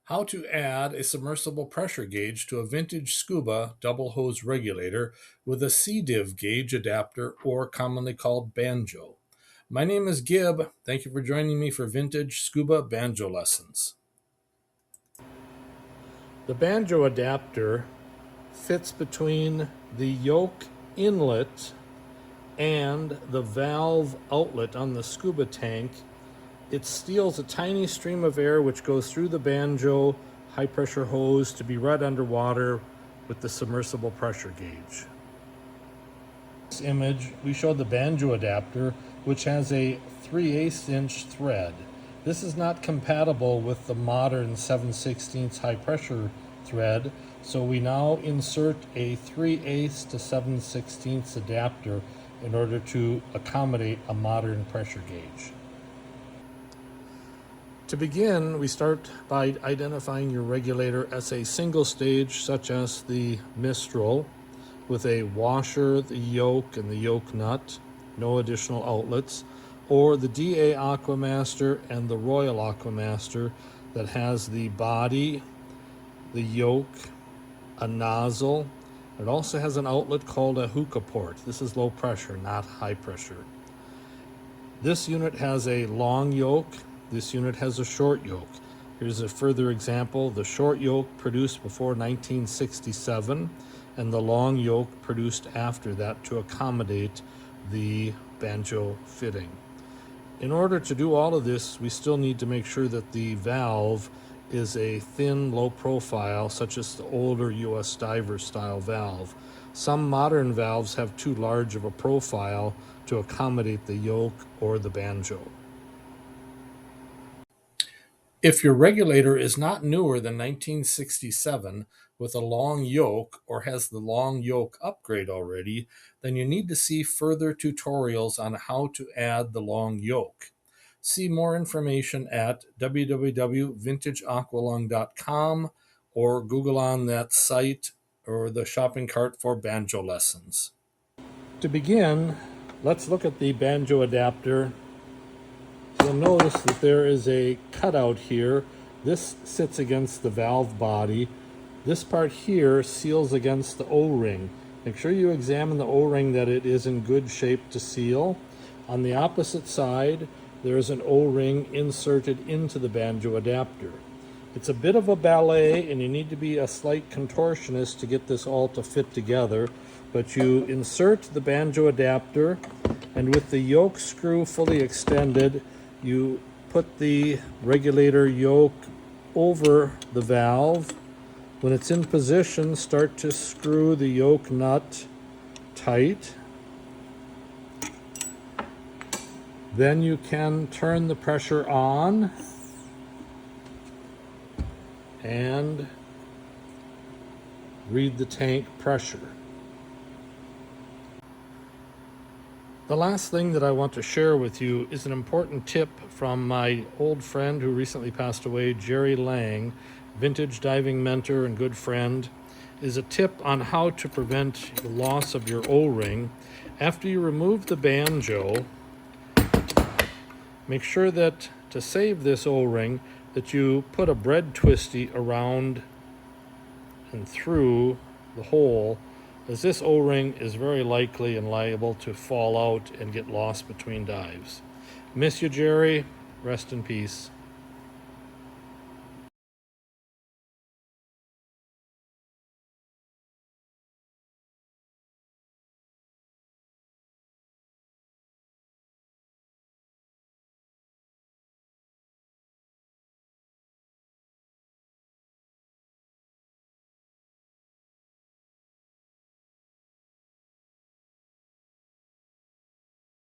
How to add a submersible pressure gauge to a vintage scuba double hose regulator with a C-div gauge adapter, or commonly called Banjo. My name is Gib. Thank you for joining me for vintage scuba banjo lessons. The Banjo adapter fits between the yoke inlet and the valve outlet on the scuba tank. It steals a tiny stream of air which goes through the Banjo high pressure hose to be read underwater with the submersible pressure gauge. In this image, we show the Banjo adapter, which has a 3/8 inch thread. This is not compatible with the modern 7/16 high pressure thread, so we now insert a 3/8 to 7/16 adapter in order to accommodate a modern pressure gauge. To begin, we start by identifying your regulator as a single stage, such as the Mistral, with a washer, the yoke, and the yoke nut, no additional outlets, or the DA Aquamaster and the Royal Aquamaster that has the body, the yoke, a nozzle. It also has an outlet called a hookah port. This is low pressure, not high pressure. This unit has a long yoke. This unit has a short yoke. Here's a further example. The short yoke produced before 1967 and the long yoke produced after that to accommodate the Banjo fitting. In order to do all of this, we still need to make sure that the valve is a thin, low profile, such as the older US diver style valve. Some modern valves have too large of a profile to accommodate the yoke or the Banjo. If your regulator is not newer than 1967 with a long yoke or has the long yoke upgrade already, then you need to see further tutorials on how to add the long yoke. See more information at www.vintageaqualung.com or Google on that site or the shopping cart for banjo lessons. To begin, let's look at the Banjo adapter. You'll notice that there is a cutout here. This sits against the valve body. This part here seals against the O-ring. Make sure you examine the O-ring that it is in good shape to seal. On the opposite side, there is an O-ring inserted into the Banjo adapter. It's a bit of a ballet, and you need to be a slight contortionist to get this all to fit together. But you insert the Banjo adapter, and with the yoke screw fully extended, you put the regulator yoke over the valve. When it's in position, start to screw the yoke nut tight. Then you can turn the pressure on and read the tank pressure. The last thing that I want to share with you is an important tip from my old friend who recently passed away, Jerry Lang, vintage diving mentor and good friend, is a tip on how to prevent the loss of your O-ring. After you remove the Banjo, make sure that to save this O-ring that you put a bread twisty around and through the hole, as this O-ring is very likely and liable to fall out and get lost between dives. Miss you, Jerry. Rest in peace.